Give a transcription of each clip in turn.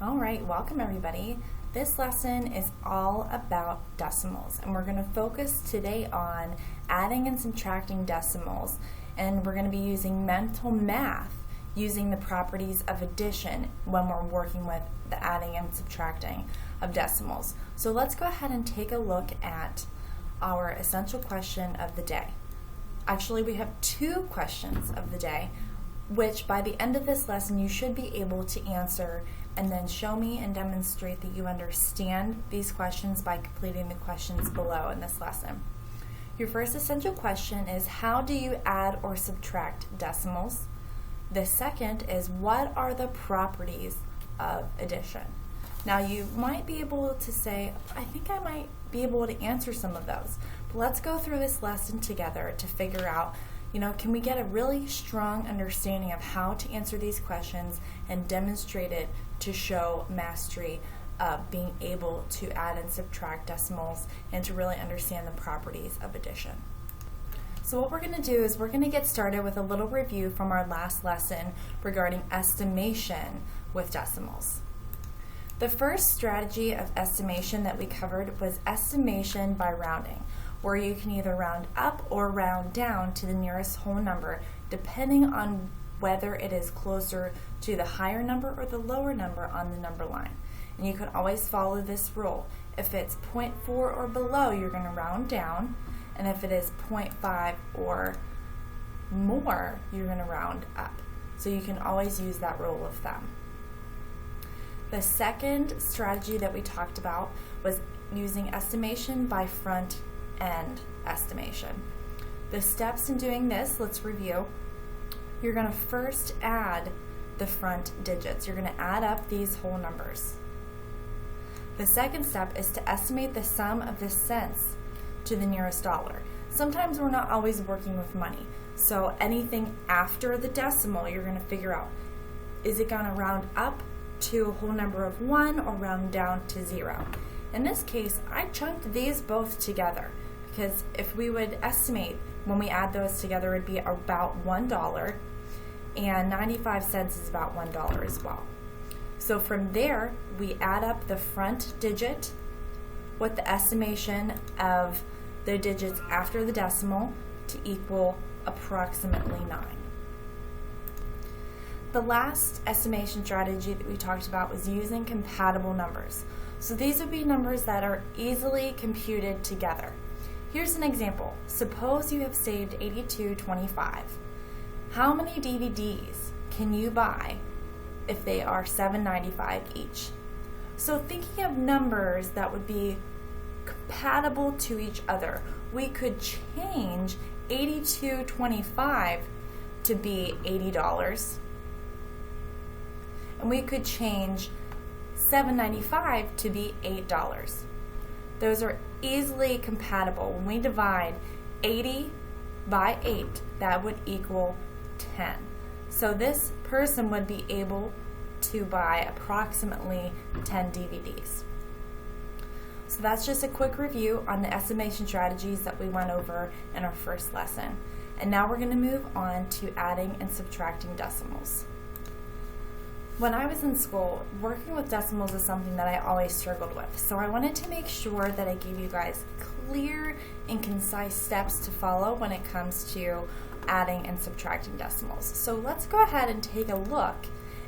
All right, welcome everybody. This lesson is all about decimals, and we're going to focus today on adding and subtracting decimals, and we're going to be using mental math using the properties of addition when we're working with the adding and subtracting of decimals. So let's go ahead and take a look at our essential question of the day. Actually, we have two questions of the day, which by the end of this lesson you should be able to answer and then show me and demonstrate that you understand these questions by completing the questions below in this lesson. Your first essential question is, how do you add or subtract decimals? The second is, what are the properties of addition? Now you might be able to say, I think I might be able to answer some of those. But let's go through this lesson together to figure out, can we get a really strong understanding of how to answer these questions and demonstrate it to show mastery of being able to add and subtract decimals and to really understand the properties of addition. So what we're going to do is we're going to get started with a little review from our last lesson regarding estimation with decimals. The first strategy of estimation that we covered was estimation by rounding, where you can either round up or round down to the nearest whole number depending on whether it is closer to the higher number or the lower number on the number line. And you can always follow this rule. If it's 0.4 or below, you're going to round down, and if it is 0.5 or more, you're going to round up. So you can always use that rule of thumb. The second strategy that we talked about was using estimation by front end estimation. The steps in doing this, let's review. You're going to first add the front digits. You're going to add up these whole numbers. The second step is to estimate the sum of the cents to the nearest dollar. Sometimes we're not always working with money, so anything after the decimal you're going to figure out, is it going to round up to a whole number of 1 or round down to 0? In this case, I chunked these both together, because if we would estimate when we add those together, it'd be about $1, and 95 cents is about $1 as well. So from there, we add up the front digit with the estimation of the digits after the decimal to equal approximately 9. The last estimation strategy that we talked about was using compatible numbers. So these would be numbers that are easily computed together. Here's an example. Suppose you have saved $82.25. How many DVDs can you buy if they are $7.95 each? So thinking of numbers that would be compatible to each other, we could change $82.25 to be $80, and we could change $7.95 to be $8. Those are easily compatible. When we divide 80 by 8, that would equal 10. So this person would be able to buy approximately 10 DVDs. So that's just a quick review on the estimation strategies that we went over in our first lesson. And now we're going to move on to adding and subtracting decimals. When I was in school, working with decimals is something that I always struggled with. So I wanted to make sure that I gave you guys clear and concise steps to follow when it comes to adding and subtracting decimals. So let's go ahead and take a look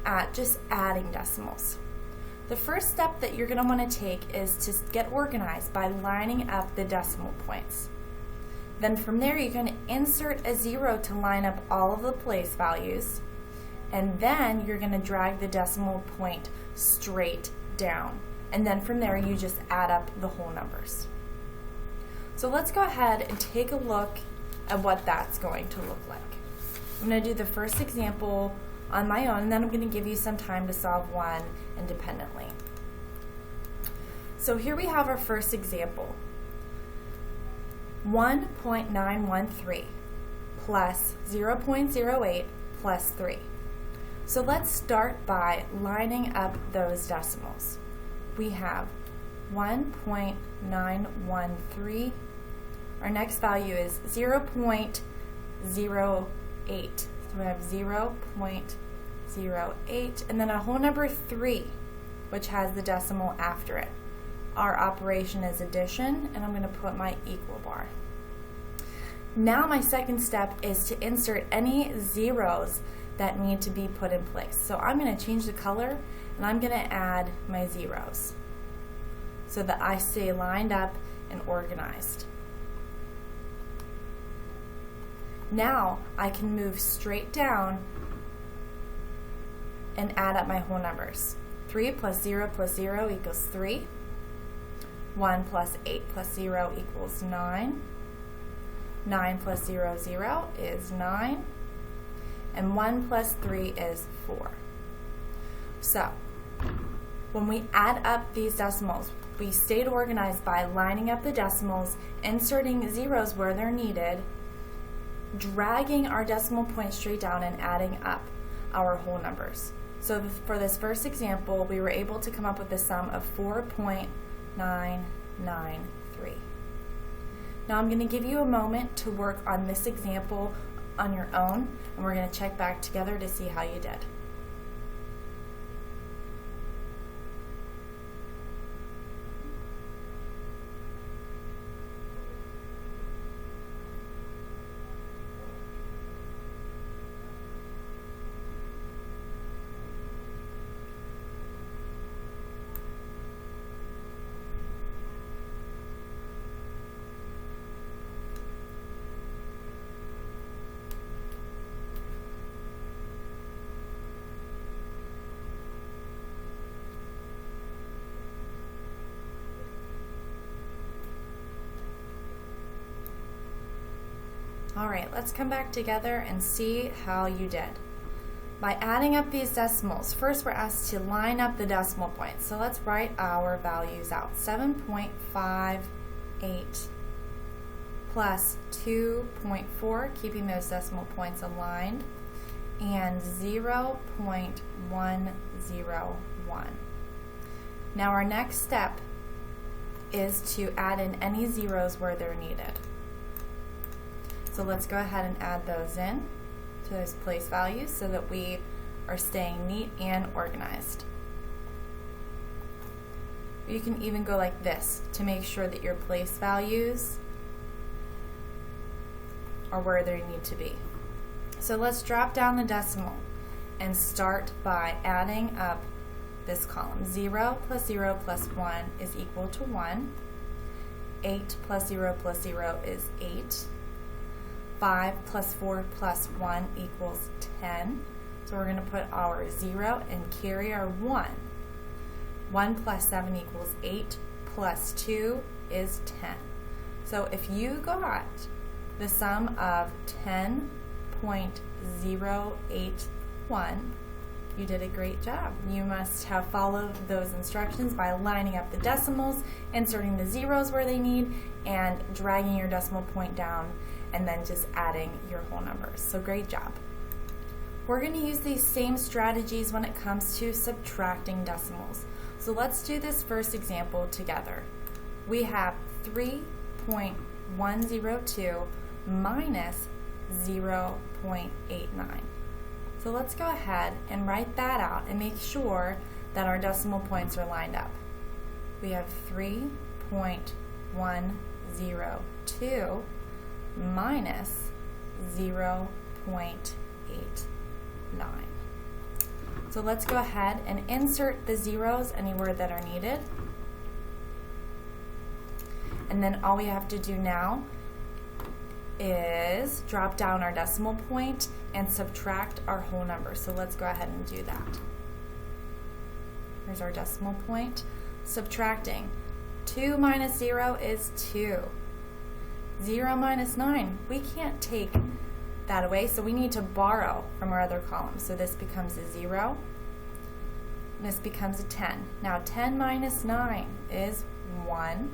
at just adding decimals. The first step that you're going to want to take is to get organized by lining up the decimal points. Then from there, you're going to insert a 0 to line up all of the place values, and then you're going to drag the decimal point straight down. And then from there, you just add up the whole numbers. So let's go ahead and take a look at what that's going to look like. I'm going to do the first example on my own, and then I'm going to give you some time to solve one independently. So here we have our first example. 1.913 plus 0.08 plus 3. So let's start by lining up those decimals. We have 1.913. Our next value is 0.08. So we have 0.08, and then a whole number 3. which has the decimal after it. Our operation is addition, and I'm going to put my equal bar. Now my second step is to insert any zeros that need to be put in place. So I'm going to change the color, and I'm going to add my zeros so that I stay lined up and organized. Now I can move straight down and add up my whole numbers. 3 plus 0 plus 0 equals 3. 1 plus 8 plus 0 equals 9. 9 plus 0, 0 is 9. And 1 plus 3 is 4. So, when we add up these decimals, we stayed organized by lining up the decimals, inserting zeros where they're needed, dragging our decimal point straight down, and adding up our whole numbers. So for this first example, we were able to come up with a sum of 4.993. Now I'm going to give you a moment to work on this example on your own, and we're going to check back together to see how you did. Alright, let's come back together and see how you did. By adding up these decimals, first we're asked to line up the decimal points. So let's write our values out. 7.58 plus 2.4, keeping those decimal points aligned, and 0.101. Now our next step is to add in any zeros where they're needed. So let's go ahead and add those in to those place values so that we are staying neat and organized. You can even go like this to make sure that your place values are where they need to be. So let's drop down the decimal and start by adding up this column. 0 plus 0 plus 1 is equal to 1. 8 plus 0 plus 0 is 8. 5 plus 4 plus 1 equals 10. So we're going to put our 0 and carry our 1. 1 plus 7 equals 8, plus 2 is 10. So if you got the sum of 10.081, you did a great job. You must have followed those instructions by lining up the decimals, inserting the zeros where they need, and dragging your decimal point down, and then just adding your whole numbers. So great job. We're going to use these same strategies when it comes to subtracting decimals. So let's do this first example together. We have 3.102 minus 0.89. So let's go ahead and write that out and make sure that our decimal points are lined up. We have 3.102 minus 0.89. So let's go ahead and insert the zeros anywhere that are needed. And then all we have to do now is drop down our decimal point and subtract our whole number. So let's go ahead and do that. Here's our decimal point. Subtracting. 2 minus 0 is 2. 0 minus 9. We can't take that away, so we need to borrow from our other column. So this becomes a 0. This becomes a 10. Now 10 minus 9 is 1.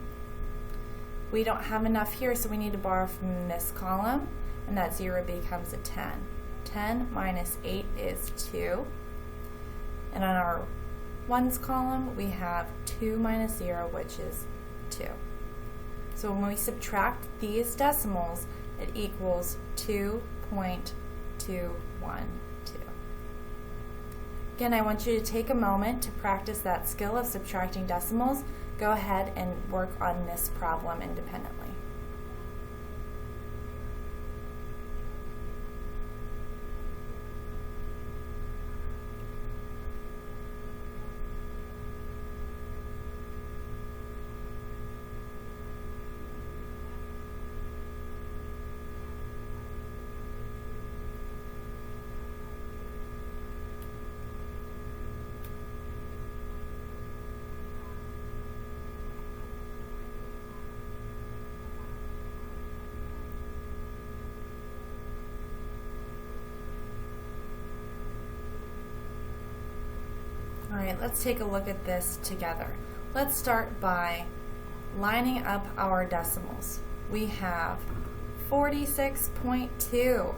We don't have enough here, so we need to borrow from this column, and that 0 becomes a 10. 10 minus 8 is 2. And on our ones column, we have 2 minus 0, which is 2. So when we subtract these decimals, it equals 2.212. Again, I want you to take a moment to practice that skill of subtracting decimals. Go ahead and work on this problem independently. All right, let's take a look at this together. Let's start by lining up our decimals. We have 46.2,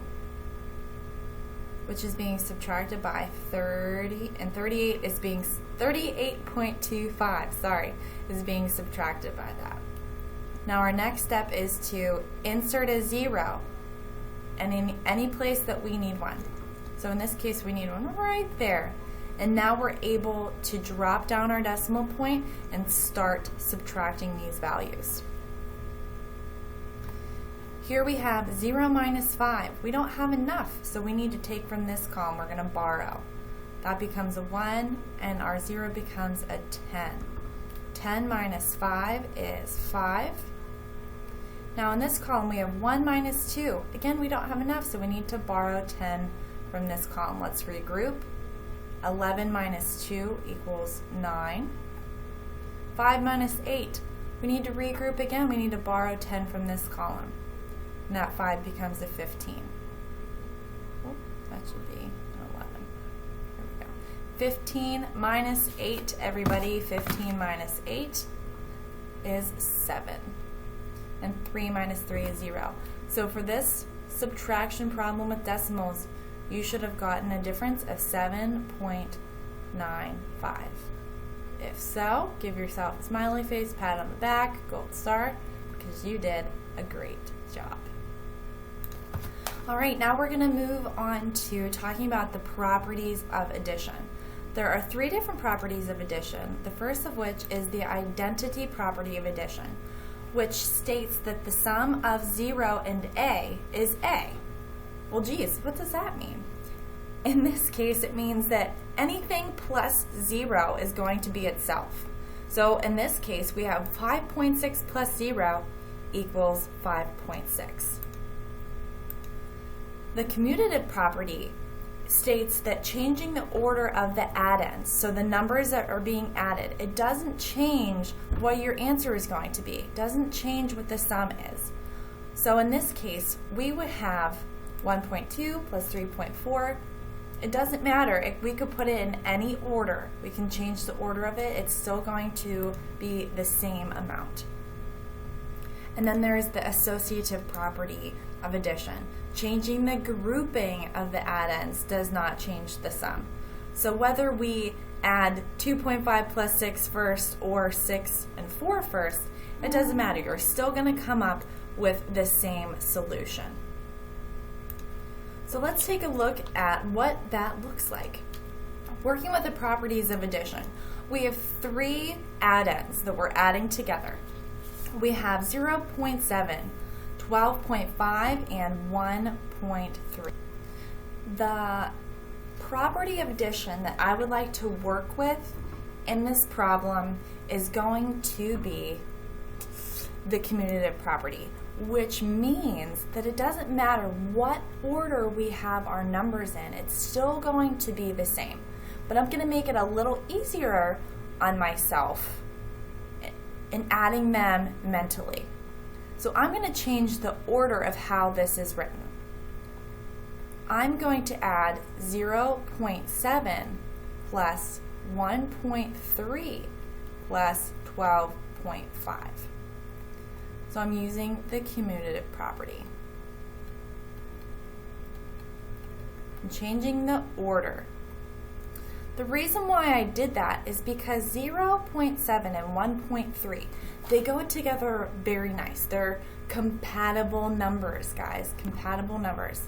which is being subtracted by 30, and 38 is being 38.25, sorry, is being subtracted by that. Now our next step is to insert a 0 and in any place that we need one. So in this case we need one right there. And now we're able to drop down our decimal point and start subtracting these values. Here we have 0 minus 5. We don't have enough, so we need to take from this column. We're going to borrow. That becomes a 1, and our 0 becomes a 10. 10 minus 5 is 5. Now in this column we have 1 minus 2. Again, we don't have enough, so we need to borrow 10 from this column. Let's regroup. 11 minus 2 equals 9. 5 minus 8. We need to regroup again. We need to borrow 10 from this column. And that 5 becomes a 15. Oh, that should be an 11. There we go. 15 minus 8, everybody. 15 minus 8 is 7. And 3 minus 3 is 0. So for this subtraction problem with decimals, you should have gotten a difference of 7.95. If so, give yourself a smiley face, pat on the back, gold star, because you did a great job. All right, now we're going to move on to talking about the properties of addition. There are 3 different properties of addition, the first of which is the identity property of addition, which states that the sum of 0 and A is A. Well, geez, what does that mean? In this case, it means that anything plus 0 is going to be itself. So in this case, we have 5.6 plus 0 equals 5.6. The commutative property states that changing the order of the addends, so the numbers that are being added, it doesn't change what your answer is going to be. It doesn't change what the sum is. So in this case, we would have 1.2 plus 3.4. It doesn't matter. We could put it in any order. We can change the order of it. It's still going to be the same amount. And then there is the associative property of addition. Changing the grouping of the addends does not change the sum. So whether we add 2.5 plus 6 first or 6 and 4 first, it doesn't matter. You're still going to come up with the same solution. So let's take a look at what that looks like. Working with the properties of addition, we have 3 addends that we're adding together. We have 0.7, 12.5, and 1.3. The property of addition that I would like to work with in this problem is going to be the commutative property, which means that it doesn't matter what order we have our numbers in, it's still going to be the same. But I'm going to make it a little easier on myself in adding them mentally. So I'm going to change the order of how this is written. I'm going to add 0.7 plus 1.3 plus 12.5. So I'm using the commutative property. I'm changing the order. The reason why I did that is because 0.7 and 1.3, they go together very nice. They're compatible numbers, guys, compatible numbers.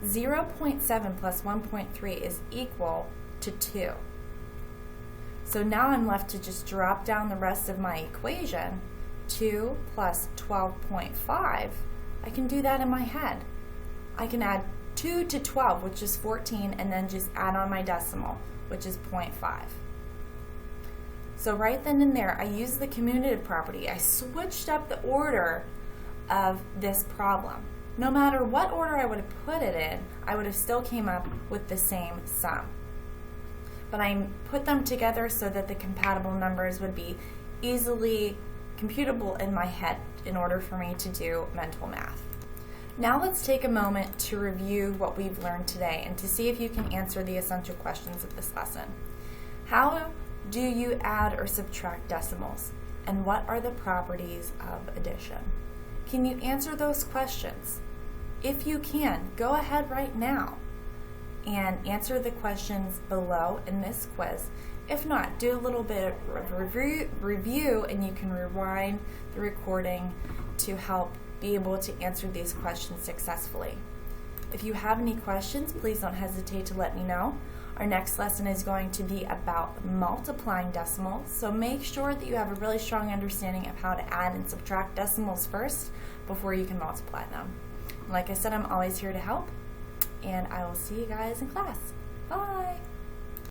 0.7 plus 1.3 is equal to 2. So now I'm left to just drop down the rest of my equation. 2 plus 12.5, I can do that in my head. I can add 2 to 12, which is 14, and then just add on my decimal, which is 0.5. So right then and there, I used the commutative property. I switched up the order of this problem. No matter what order I would have put it in, I would have still came up with the same sum. But I put them together so that the compatible numbers would be easily computable in my head in order for me to do mental math. Now let's take a moment to review what we've learned today and to see if you can answer the essential questions of this lesson. How do you add or subtract decimals? And what are the properties of addition? Can you answer those questions? If you can, go ahead right now and answer the questions below in this quiz. If not, do a little bit of review and you can rewind the recording to help be able to answer these questions successfully. If you have any questions, please don't hesitate to let me know. Our next lesson is going to be about multiplying decimals, so make sure that you have a really strong understanding of how to add and subtract decimals first before you can multiply them. Like I said, I'm always here to help, and I will see you guys in class. Bye!